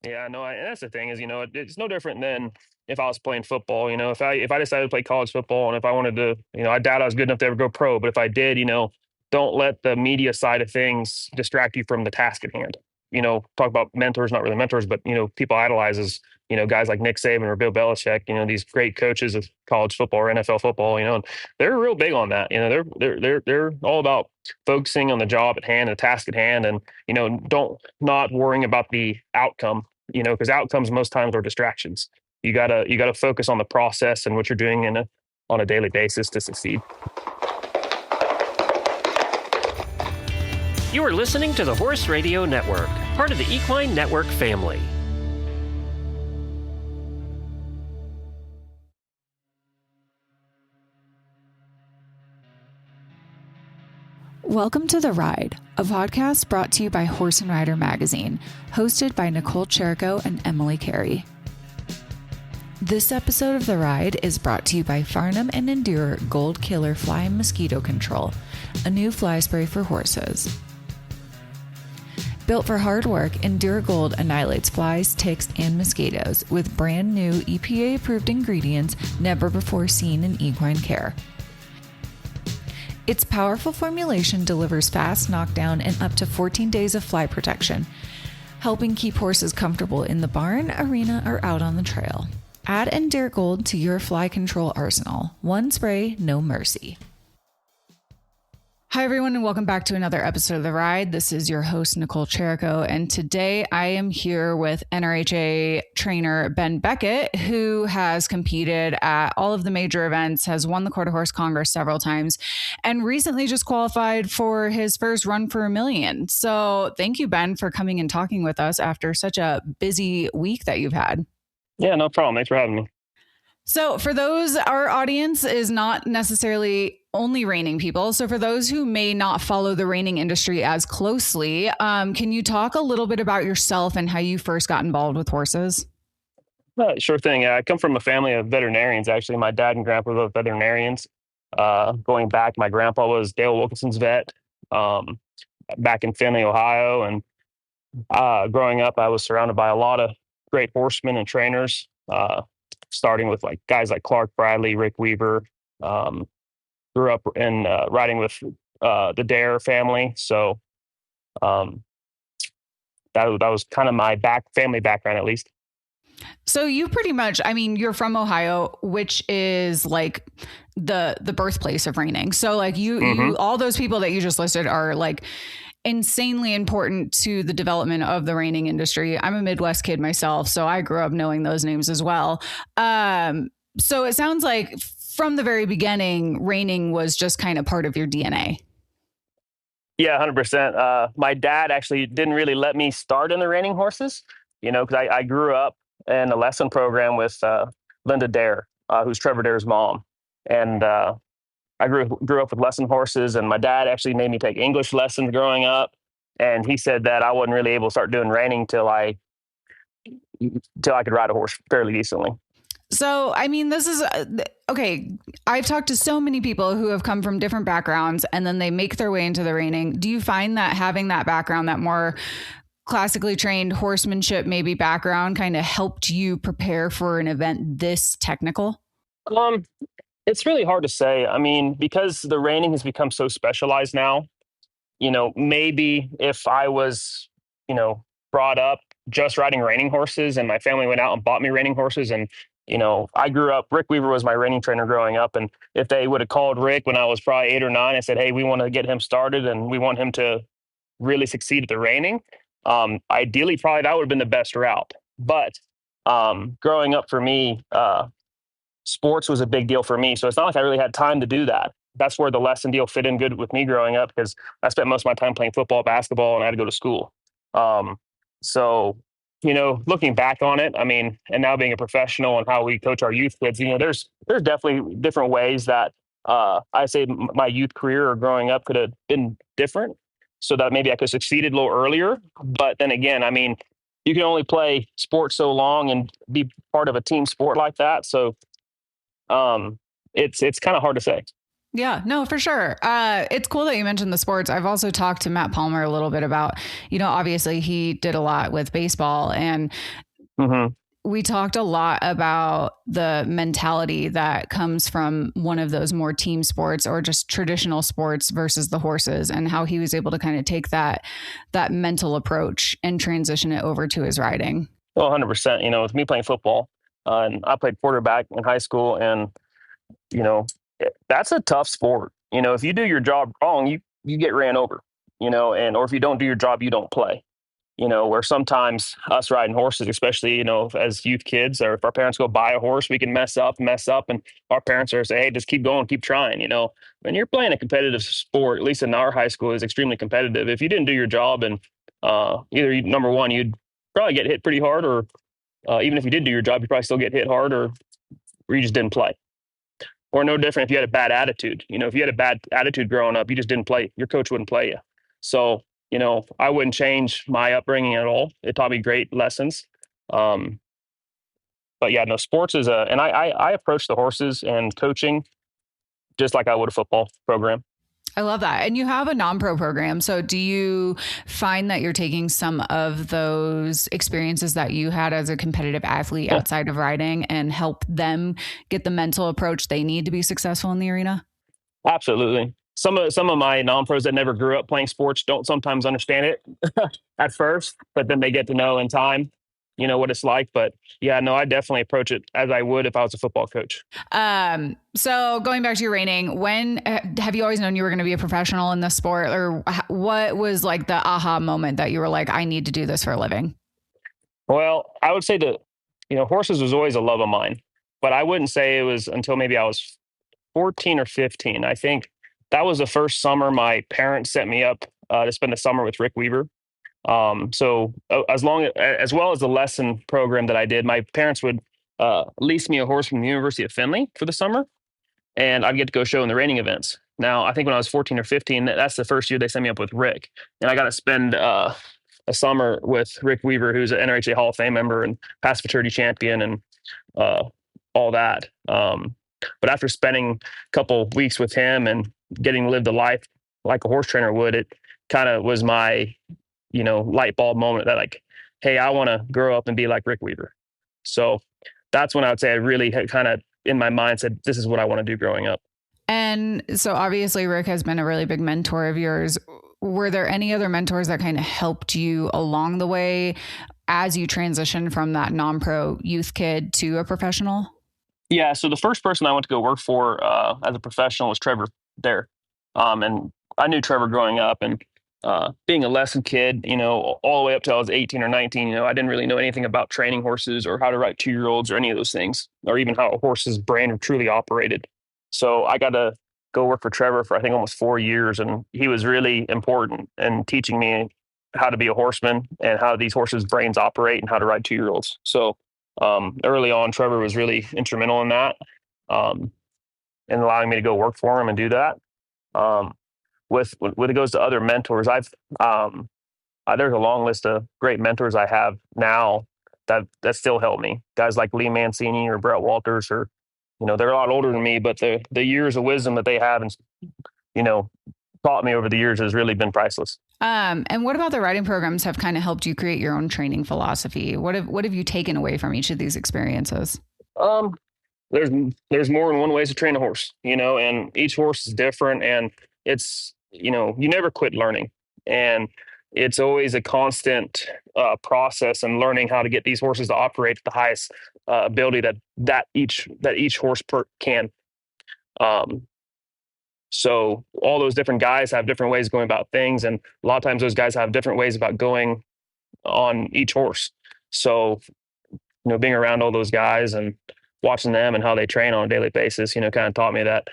Yeah, no, and that's the thing is, it's no different than if I was playing football. If I decided to play college football, and if I wanted to, I doubt I was good enough to ever go pro, but if I did, don't let the media side of things distract you from the task at hand. Talk about mentors, not really mentors, but people idolizes, guys like Nick Saban or Bill Belichick, these great coaches of college football or NFL football, and they're real big on that. They're all about focusing on the job at hand, the task at hand, and don't not worrying about the outcome, because outcomes most times are distractions. You gotta focus on the process and what you're doing on a daily basis to succeed. You are listening to the Horse Radio Network, part of the Equine Network family. Welcome to The Ride, a podcast brought to you by Horse and Rider Magazine, hosted by Nichole Cherico and Emily Carey. This episode of The Ride is brought to you by Farnam and Endure Gold Killer Fly and Mosquito Control, a new fly spray for horses. Built for hard work, Endure Gold annihilates flies, ticks, and mosquitoes with brand new EPA-approved ingredients never before seen in equine care. Its powerful formulation delivers fast knockdown and up to 14 days of fly protection, helping keep horses comfortable in the barn, arena, or out on the trail. Add Endure Gold to your fly control arsenal. One spray, no mercy. Hi, everyone, and welcome back to another episode of The Ride. This is your host, Nichole Cherico, and today I am here with NRHA trainer Ben Beckett, who has competed at all of the major events, has won the Quarter Horse Congress several times, and recently just qualified for his first run for $1 million. So thank you, Ben, for coming and talking with us after such a busy week that you've had. Yeah, no problem. Thanks for having me. So for those, our audience is not necessarily only reining people. So for those who may not follow the reining industry as closely, can you talk a little bit about yourself and how you first got involved with horses? Sure thing. I come from a family of veterinarians. Actually, my dad and grandpa were both veterinarians. Going back, my grandpa was Dale Wilkinson's vet back in Findlay, Ohio. And growing up, I was surrounded by a lot of great horsemen and trainers. Starting with like guys like Clark Bradley, Rick Weaver. Grew up in riding with the Dare family, so that was kind of my family background, at least. So you pretty much, I mean, you're from Ohio, which is like the birthplace of reining. So like you all those people that you just listed are like insanely important to the development of the reining industry. I'm a Midwest kid myself, so I grew up knowing those names as well. So it sounds like from the very beginning, reining was just kind of part of your DNA. Yeah, 100%. My dad actually didn't really let me start in the reining horses, because I grew up in a lesson program with Linda Dare, who's Trevor Dare's mom. And I grew up with lesson horses, and my dad actually made me take English lessons growing up. And he said that I wasn't really able to start doing reining till I could ride a horse fairly decently. So, I mean, this is okay. I've talked to so many people who have come from different backgrounds and then they make their way into the reining. Do you find that having that background, that more classically trained horsemanship, maybe background, kind of helped you prepare for an event this technical? It's really hard to say. I mean, because the reining has become so specialized now, maybe if I was, brought up just riding reining horses and my family went out and bought me reining horses and, I grew up, Rick Weaver was my reining trainer growing up. And if they would have called Rick when I was probably 8 or 9 and said, hey, we want to get him started and we want him to really succeed at the reining, ideally, probably that would have been the best route. But growing up for me, sports was a big deal for me. So it's not like I really had time to do that. That's where the lesson deal fit in good with me growing up because I spent most of my time playing football, basketball, and I had to go to school. So, looking back on it, I mean, and now being a professional and how we coach our youth kids, there's definitely different ways that I say my youth career or growing up could have been different so that maybe I could have succeeded a little earlier. But then again, I mean, you can only play sports so long and be part of a team sport like that. So it's kind of hard to say. Yeah, no, for sure. It's cool that you mentioned the sports. I've also talked to Matt Palmer a little bit about, obviously he did a lot with baseball, and Hmm. we talked a lot about the mentality that comes from one of those more team sports or just traditional sports versus the horses, and how he was able to kind of take that mental approach and transition it over to his riding. Well, 100%. With me playing football, and I played quarterback in high school, and you know, that's a tough sport. If you do your job wrong, you get ran over. And or if you don't do your job, you don't play. Where sometimes us riding horses, especially, as youth kids, or if our parents go buy a horse, we can mess up, and our parents are say, hey, just keep going, keep trying. When you're playing a competitive sport, at least in our high school, is extremely competitive. If you didn't do your job, and either number one, you'd probably get hit pretty hard, or even if you did do your job, you probably still get hit hard, or you just didn't play. Or no different if you had a bad attitude. If you had a bad attitude growing up, you just didn't play. Your coach wouldn't play you. So, I wouldn't change my upbringing at all. It taught me great lessons. Um, but yeah, no, sports is and I approach the horses and coaching just like I would a football program. I love that. And you have a non-pro program. So do you find that you're taking some of those experiences that you had as a competitive athlete Yeah, outside of riding and help them get the mental approach they need to be successful in the arena? absolutely. Some of my non-pros that never grew up playing sports don't sometimes understand it at first, but then they get to know in time, what it's like. But yeah, no, I definitely approach it as I would if I was a football coach. So going back to your reining, when have you always known you were going to be a professional in the sport, or what was like the aha moment that you were like, I need to do this for a living? Well, I would say that, horses was always a love of mine, but I wouldn't say it was until maybe I was 14 or 15. I think that was the first summer my parents set me up to spend the summer with Rick Weaver. So as well as the lesson program that I did, my parents would lease me a horse from the University of Findlay for the summer, and I'd get to go show in the reining events. Now, I think when I was 14 or 15, that's the first year they set me up with Rick, and I got to spend a summer with Rick Weaver, who's an NRHA Hall of Fame member and past futurity champion, and uh, all that. But after spending a couple weeks with him and getting to live the life like a horse trainer would, it kind of was my, light bulb moment that like, hey, I want to grow up and be like Rick Weaver. So that's when I would say I really had kind of in my mind said, this is what I want to do growing up. And so obviously Rick has been a really big mentor of yours. Were there any other mentors that kind of helped you along the way as you transitioned from that non-pro youth kid to a professional? Yeah. So the first person I went to go work for as a professional was Trevor there. And I knew Trevor growing up, and being a lesson kid, all the way up till I was 18 or 19, I didn't really know anything about training horses or how to ride 2-year-olds or any of those things, or even how a horse's brain truly operated. So I got to go work for Trevor for, I think, almost 4 years. And he was really important in teaching me how to be a horseman and how these horses' brains operate and how to ride 2-year-olds. So early on, Trevor was really instrumental in that, um, and allowing me to go work for him and do that. Um, with when it goes to other mentors, there's a long list of great mentors I have now that still help me. Guys like Lee Mancini or Brett Walters, or they're a lot older than me, but the years of wisdom that they have and you know taught me over the years has really been priceless. And what about the writing programs have kind of helped you create your own training philosophy? What have you taken away from each of these experiences? Um, there's there's more than one ways to train a horse, and each horse is different, and it's you never quit learning, and it's always a constant process and learning how to get these horses to operate at the highest ability that each horse can. Um, so all those different guys have different ways of going about things, and a lot of times those guys have different ways about going on each horse. So being around all those guys and watching them and how they train on a daily basis, kind of taught me that,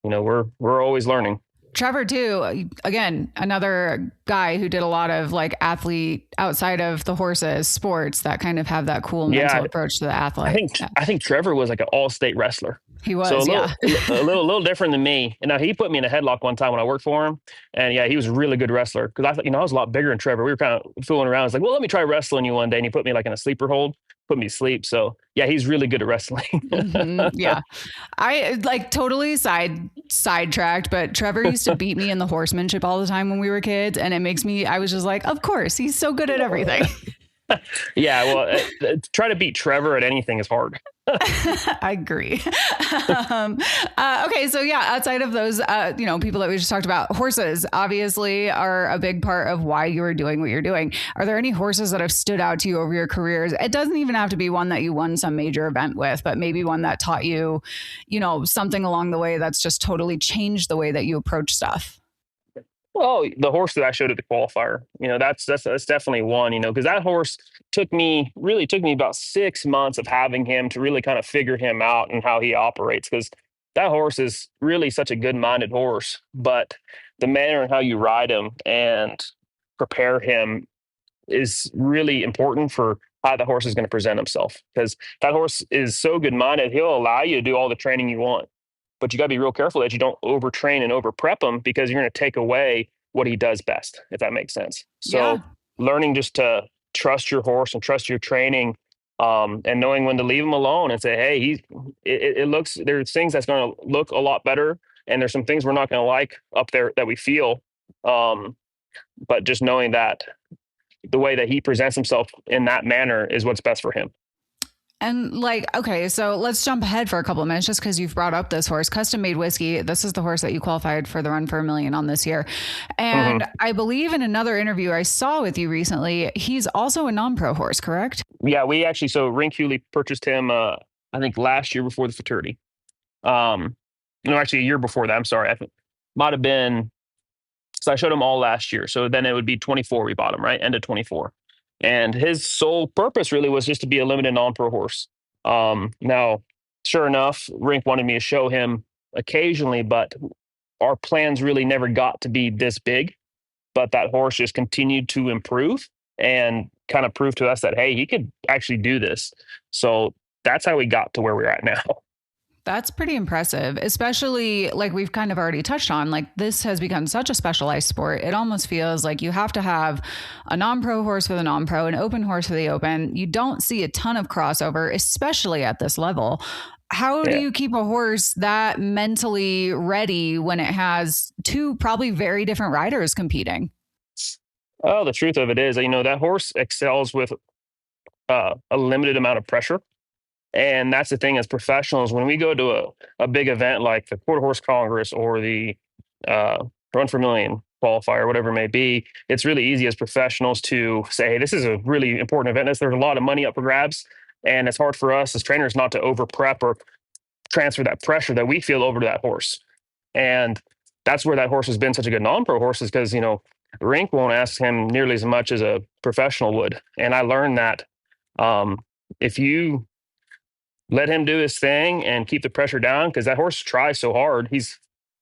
we're always learning. Trevor too, again, another guy who did a lot of like athlete outside of the horses sports that kind of have that cool mental Yeah, approach to the I athlete. think Yeah, I think Trevor was like an all-state wrestler. he So was. Yeah. a little different than me. And now he put me in a headlock one time when I worked for him. And yeah, he was a really good wrestler because I thought, I was a lot bigger than Trevor. We were kind of fooling around. It's like, well, let me try wrestling you one day. And he put me like in a sleeper hold. put me to sleep. So yeah, he's really good at wrestling. Yeah. I like totally sidetracked, but Trevor used to beat me in the horsemanship all the time when we were kids. And it makes me, I was just like, of course, he's so good at everything. Yeah, well, try to beat Trevor at anything is hard. I agree. Okay, so yeah, outside of those, people that we just talked about, horses obviously are a big part of why you are doing what you're doing. Are there any horses that have stood out to you over your careers? It doesn't even have to be one that you won some major event with, but maybe one that taught you, something along the way that's just totally changed the way that you approach stuff. Well, the horse that I showed at the qualifier, that's definitely one, because that horse took me about 6 months of having him to really kind of figure him out and how he operates. Because that horse is really such a good-minded horse, but the manner in how you ride him and prepare him is really important for how the horse is going to present himself. Because that horse is so good-minded, he'll allow you to do all the training you want. But you got to be real careful that you don't overtrain and over prep him, because you're going to take away what he does best, if that makes sense. So learning just to trust your horse and trust your training, and knowing when to leave him alone and say, hey, there's things that's going to look a lot better. And there's some things we're not going to like up there that we feel. But just knowing that the way that he presents himself in that manner is what's best for him. And okay, so let's jump ahead for a couple of minutes just because you've brought up this horse, Custom Made Whiskey. This is the horse that you qualified for the Run for $1 Million on this year. And I believe in another interview I saw with you recently, he's also a non-pro horse, correct? Yeah, so Rink Hewley purchased him, I think last year before the fraternity. Actually a year before that. I'm sorry. I think might have been, so I showed him all last year. So then it would be 24 we bought him, right? End of 24. And his sole purpose really was just to be a limited non-pro horse. Now, sure enough, Rink wanted me to show him occasionally, but our plans really never got to be this big. But that horse just continued to improve and kind of prove to us that, hey, he could actually do this. So that's how we got to where we're at now. That's pretty impressive, especially like we've kind of already touched on, like this has become such a specialized sport. It almost feels like you have to have a non-pro horse for the non-pro, an open horse for the open. You don't see a ton of crossover, especially at this level. How do you keep a horse that mentally ready when it has two probably very different riders competing? Oh, the truth of it is, that horse excels with a limited amount of pressure. And that's the thing as professionals, when we go to a big event like the Quarter Horse Congress or the Run for $1 Million qualifier, whatever it may be, it's really easy as professionals to say, hey, this is a really important event. There's a lot of money up for grabs. And it's hard for us as trainers not to over prep or transfer that pressure that we feel over to that horse. And that's where that horse has been such a good non-pro horse, is because, Rink won't ask him nearly as much as a professional would. And I learned that if you let him do his thing and keep the pressure down, because that horse tries so hard. He's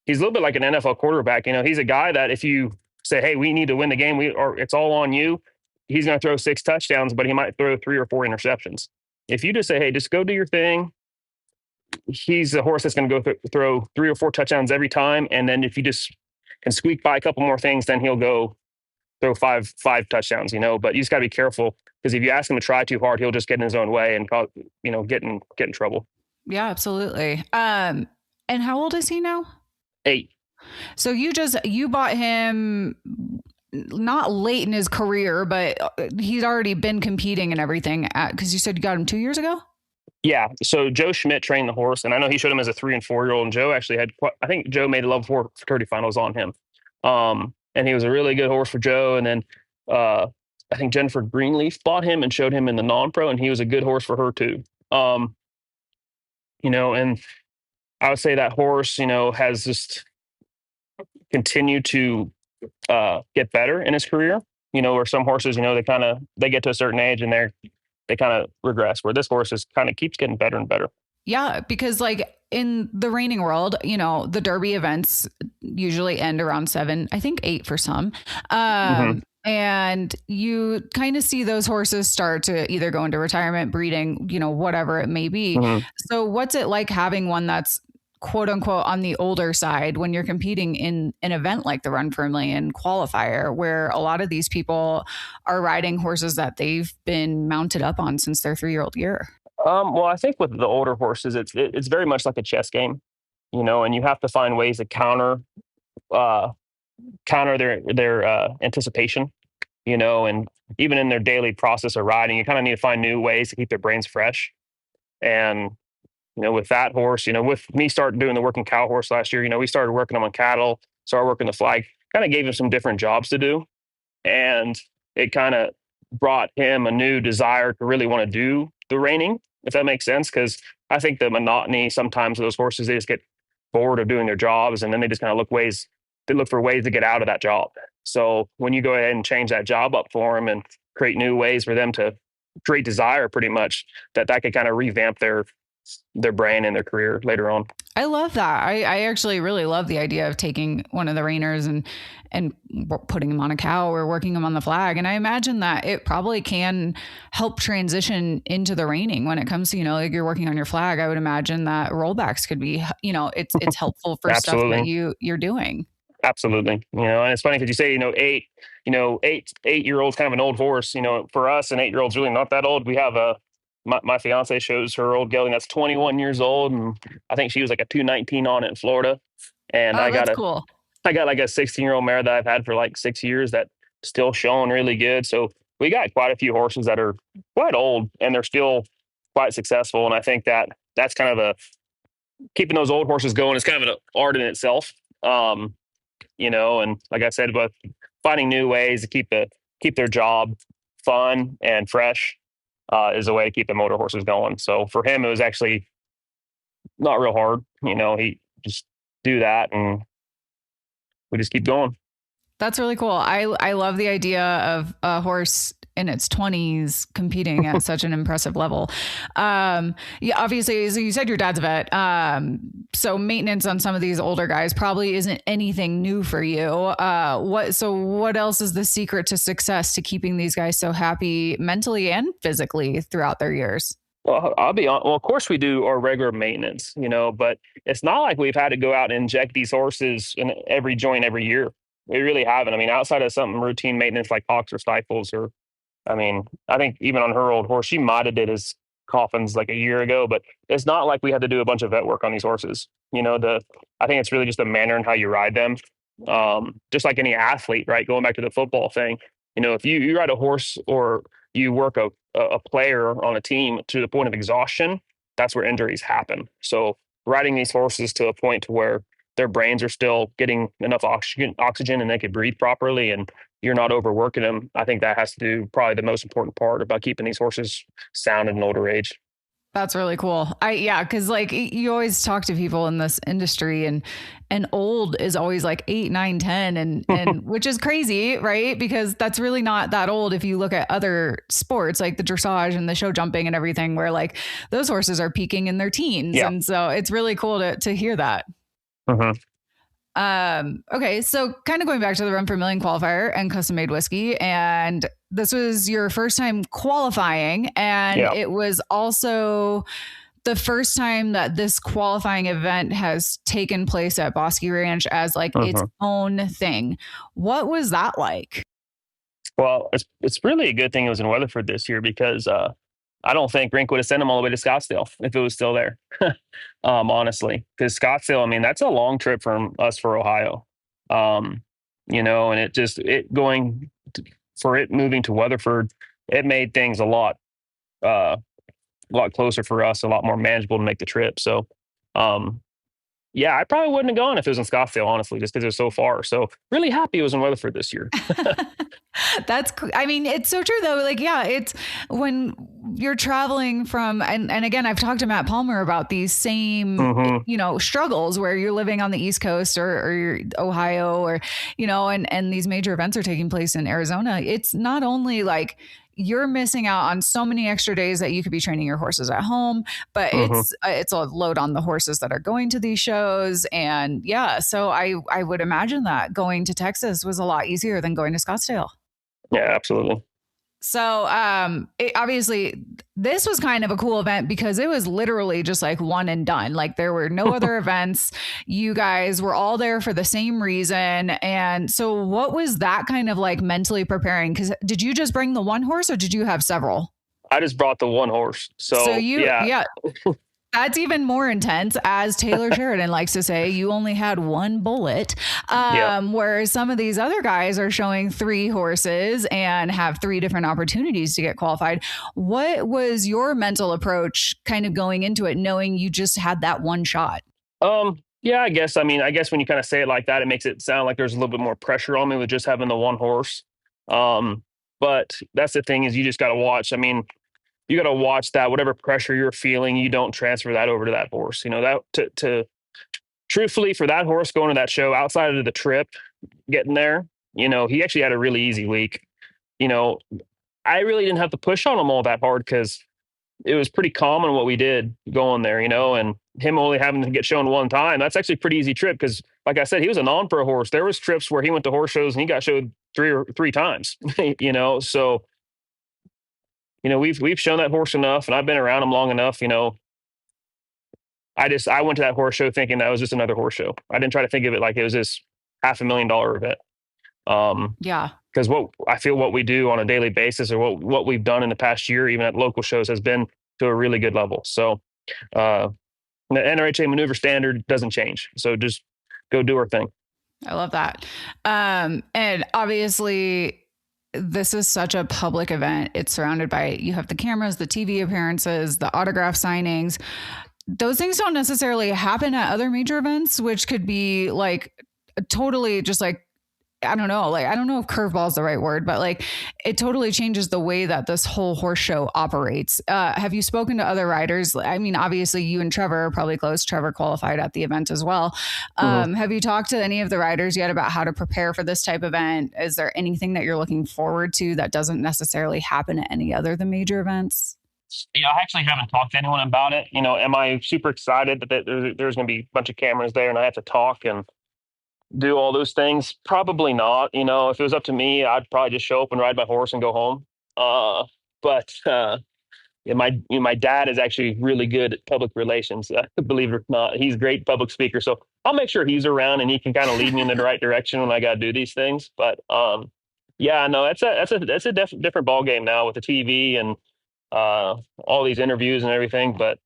a little bit like an NFL quarterback. He's a guy that if you say, hey, we need to win the game, or it's all on you, he's going to throw 6 touchdowns, but he might throw 3 or 4 interceptions. If you just say, hey, just go do your thing, he's a horse that's going to go throw 3 or 4 touchdowns every time. And then if you just can squeak by a couple more things, then he'll go throw five touchdowns, but you just got to be careful, because if you ask him to try too hard, he'll just get in his own way and get in trouble. Yeah, absolutely. And how old is he now? 8. So you bought him not late in his career, but he's already been competing and everything because you said you got him 2 years ago? Yeah. So Joe Schmidt trained the horse, and I know he showed him as a 3 and 4 year old, and Joe actually I think Joe made a level 4 fraternity finals on him. And he was a really good horse for Joe. And then I think Jennifer Greenleaf bought him and showed him in the non-pro, and he was a good horse for her too. And I would say that horse, has just continued to get better in his career. Where some horses, they get to a certain age and they kind of regress, where this horse kind of keeps getting better and better. Yeah, because in the reining world, the Derby events usually end around 7, I think 8 for some. And you kind of see those horses start to either go into retirement, breeding, whatever it may be. So what's it like having one that's quote unquote on the older side when you're competing in an event like the Run for a Million qualifier, where a lot of these people are riding horses that they've been mounted up on since their 3-year-old year? Well, I think with the older horses, it's very much like a chess game, and you have to find ways to uh, counter their anticipation, and even in their daily process of riding, you kind of need to find new ways to keep their brains fresh. And with that horse, with me starting doing the working cow horse last year, we started working them on cattle, started working the flag, kind of gave him some different jobs to do. And it kind of brought him a new desire to really want to do the reining, if that makes sense. Because I think the monotony sometimes of those horses, they just get bored of doing their jobs, and then they just kind of they look for ways to get out of that job. So when you go ahead and change that job up for them and create new ways for them to create desire, pretty much that could kind of revamp their brain and their career later on. I love that. I actually really love the idea of taking one of the reiners and putting him on a cow or working him on the flag. And I imagine that it probably can help transition into the reining when it comes to, like you're working on your flag. I would imagine that rollbacks could be, it's helpful for stuff that you're doing. Absolutely. And it's funny because you say, 8-year-old's kind of an old horse. For us, an 8-year-old's really not that old. We have my fiance shows her old gelding that's 21 years old, and I think she was like a 219 on it in Florida. And cool. I got like a 16-year-old mare that I've had for like 6 years that still showing really good. So we got quite a few horses that are quite old and they're still quite successful. And I think that's kind of keeping those old horses going is kind of an art in itself. And like I said, but finding new ways to keep their job fun and fresh is a way to keep the motor horses going. So for him, it was actually not real hard. He just do that and we just keep going. That's really cool. I love the idea of a horse in its 20s competing at such an impressive level. Yeah, obviously, so you said your dad's a vet. So maintenance on some of these older guys probably isn't anything new for you. What else is the secret to success to keeping these guys so happy mentally and physically throughout their years? Well, I'll be honest. Well, of course we do our regular maintenance, but it's not like we've had to go out and inject these horses in every joint every year. We really haven't. I mean, outside of some routine maintenance like hocks or stifles, I think even on her old horse, she might have did his coffins like a year ago, but it's not like we had to do a bunch of vet work on these horses. I think it's really just a manner in how you ride them. Just like any athlete, right? Going back to the football thing, if you ride a horse or you work a player on a team to the point of exhaustion, that's where injuries happen. So riding these horses to a point to where their brains are still getting enough oxygen and they can breathe properly and you're not overworking them. I think that has to do probably the most important part about keeping these horses sound at an older age. That's really cool. Cause like you always talk to people in this industry and old is always like 8, 9, 10 and which is crazy, right? Because that's really not that old. If you look at other sports like the dressage and the show jumping and everything, where like those horses are peaking in their teens. Yeah. And so it's really cool to hear that. Okay. So kind of going back to the Run for a Million qualifier and custom made whiskey. And this was your first time qualifying. And it was also the first time that this qualifying event has taken place at Bosque Ranch as like its own thing. What was that like? Well, it's really a good thing it was in Weatherford this year because, I don't think Rink would have sent him all the way to Scottsdale if it was still there, honestly. Because Scottsdale, that's a long trip from us for Ohio, and moving to Weatherford, it made things a lot closer for us, a lot more manageable to make the trip. So, I probably wouldn't have gone if it was in Scottsdale, honestly, just because it was so far. So really happy it was in Weatherford this year. It's so true though. Like, it's when you're traveling from, and again, I've talked to Matt Palmer about these same, struggles where you're living on the East Coast or you're Ohio or, and these major events are taking place in Arizona. It's not only like, you're missing out on so many extra days that you could be training your horses at home, but it's a load on the horses that are going to these shows. And so I would imagine that going to Texas was a lot easier than going to Scottsdale. Yeah, absolutely. So obviously this was kind of a cool event because it was literally just like one and done. Like there were no other events. You guys were all there for the same reason. And so what was that kind of like mentally preparing? Because did you just bring the one horse or did you have several? I just brought the one horse. So So yeah, yeah, that's even more intense. As Taylor Sheridan likes to say, you only had one bullet. yeah. Whereas some of these other guys are showing three horses and have three different opportunities to get qualified. What was your mental approach kind of going into it, knowing you just had that one shot? Yeah, I guess when you kind of say it like that, it makes it sound like there's a little bit more pressure on me with just having the one horse. Um, but that's the thing is you just got to watch. I mean, you got to watch that whatever pressure you're feeling, you don't transfer that over to that horse. You know, that to truthfully for that horse going to that show outside of the trip, getting there, he actually had a really easy week. You know, I really didn't have to push on him all that hard because it was pretty common what we did going there, and him only having to get shown one time. That's actually a pretty easy trip because, like I said, he was a non-pro horse. There was trips where he went to horse shows and he got showed three times. So we've shown that horse enough, and I've been around him long enough. I went to that horse show thinking that was just another horse show. I didn't try to think of it like it was this $500,000 event. Yeah. Because what I feel what we do on a daily basis or what we've done in the past year, even at local shows, has been to a really good level. So the NRHA maneuver standard doesn't change. So just go do our thing. I love that. And obviously, this is such a public event. It's surrounded by, you have the cameras, the TV appearances, the autograph signings. Those things don't necessarily happen at other major events, which could be like totally just like, I don't know. Like, I don't know if curveball is the right word, but like it totally changes the way that this whole horse show operates. Have you spoken to other riders? I mean, obviously you and Trevor are probably close. Trevor qualified at the event as well. Have you talked to any of the riders yet about how to prepare for this type of event? Is there anything that you're looking forward to that doesn't necessarily happen at any other than major events? I actually haven't talked to anyone about it. Am I super excited that there's going to be a bunch of cameras there and I have to talk and do all those things? Probably not. If it was up to me, I'd probably just show up and ride my horse and go home. But yeah, my dad is actually really good at public relations. Believe it or not, he's a great public speaker. So I'll make sure he's around and he can kind of lead me in the right direction when I got to do these things. But yeah, no, that's a different ball game now with the TV and all these interviews and everything. But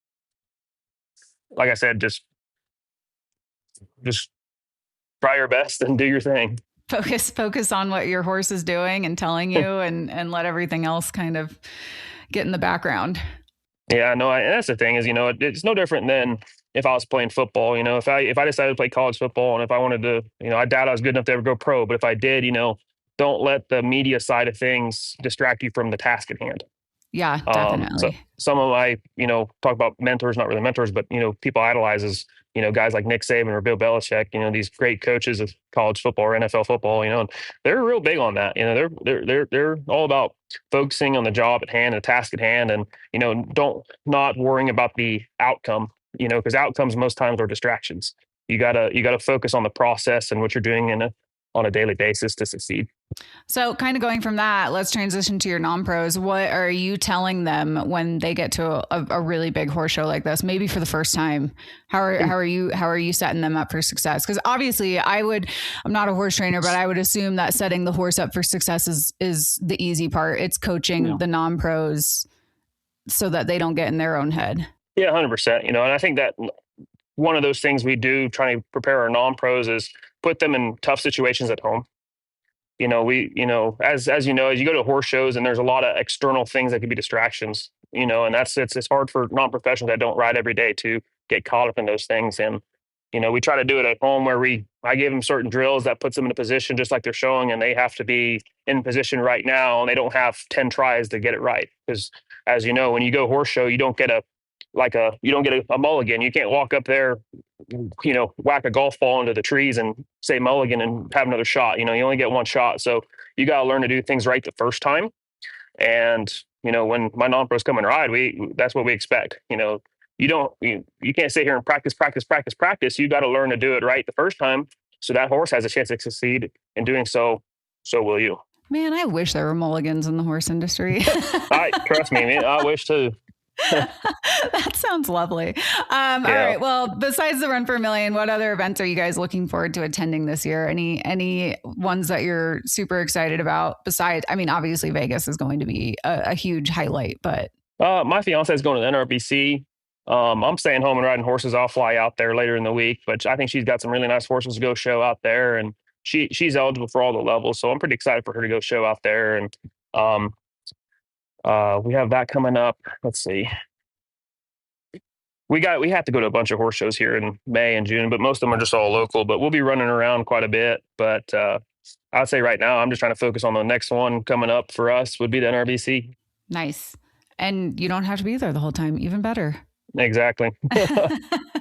like I said, just try your best and do your thing. Focus on what your horse is doing and telling you and let everything else kind of get in the background. Yeah, no, and that's the thing is, it's no different than if I was playing football. If I decided to play college football and if I wanted to, I doubt I was good enough to ever go pro, but if I did, don't let the media side of things distract you from the task at hand. Yeah, So definitely. some of my, talk about mentors, not really mentors, but, people idolize is, guys like Nick Saban or Bill Belichick, these great coaches of college football or NFL football, and they're real big on that. They're all about focusing on the job at hand, the task at hand, and, not worrying about the outcome, because outcomes most times are distractions. You gotta focus on the process and what you're doing on a daily basis to succeed. So kind of going from that, let's transition to your non-pros. What are you telling them when they get to a really big horse show like this, maybe for the first time? How are you setting them up for success? Because obviously I'm not a horse trainer, but I would assume that setting the horse up for success is the easy part. It's coaching the non-pros so that they don't get in their own head. Yeah, 100%. And I think that one of those things we do trying to prepare our non-pros is put them in tough situations at home. As you go to horse shows and there's a lot of external things that could be distractions, and it's hard for non-professionals that don't ride every day to get caught up in those things. And, we try to do it at home where I give them certain drills that puts them in a position just like they're showing, and they have to be in position right now and they don't have 10 tries to get it right. Because as you know, when you go horse show, you don't get a mulligan. You can't walk up there, whack a golf ball into the trees and say mulligan and have another shot. You only get one shot. So you got to learn to do things right the first time. And, when my non-pros come and ride, that's what we expect. You can't sit here and practice. You got to learn to do it right the first time. So that horse has a chance to succeed in doing so. So will you. Man, I wish there were mulligans in the horse industry. Trust me, man, I wish too. That sounds lovely. All right. Well, besides the Run for a Million, what other events are you guys looking forward to attending this year? Any ones that you're super excited about? Besides, I mean, obviously Vegas is going to be a huge highlight, but my fiance is going to the NRBC. I'm staying home and riding horses. I'll fly out there later in the week, but I think she's got some really nice horses to go show out there, and she's eligible for all the levels. So I'm pretty excited for her to go show out there. And we have that coming up. Let's see. We have to go to a bunch of horse shows here in May and June, but most of them are just all local, but we'll be running around quite a bit. But I'd say right now I'm just trying to focus on the next one coming up for us would be the NRBC. Nice. And you don't have to be there the whole time. Even better. Exactly.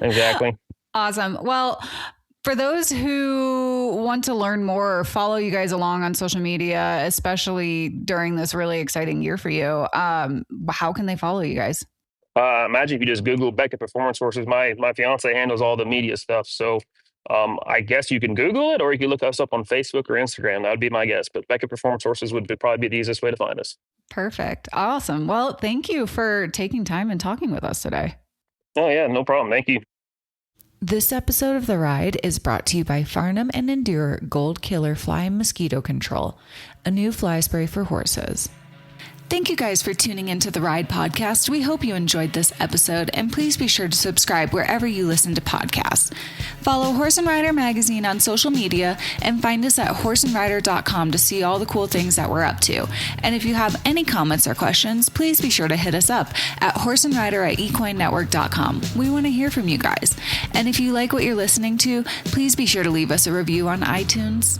Exactly. Awesome. Well, for those who want to learn more or follow you guys along on social media, especially during this really exciting year for you, how can they follow you guys? Imagine if you just Google Beckett Performance Horses. My fiance handles all the media stuff. So I guess you can Google it, or you can look us up on Facebook or Instagram. That would be my guess. But Beckett Performance Horses would probably be the easiest way to find us. Perfect. Awesome. Well, thank you for taking time and talking with us today. Oh, yeah, no problem. Thank you. This episode of The Ride is brought to you by Farnham and Endure Gold Killer Fly and Mosquito Control, a new fly spray for horses. Thank you guys for tuning into the Ride podcast. We hope you enjoyed this episode, and please be sure to subscribe wherever you listen to podcasts. Follow Horse and Rider Magazine on social media and find us at horseandrider.com to see all the cool things that we're up to. And if you have any comments or questions, please be sure to hit us up at horseandrider@equinenetwork.com. We want to hear from you guys. And if you like what you're listening to, please be sure to leave us a review on iTunes.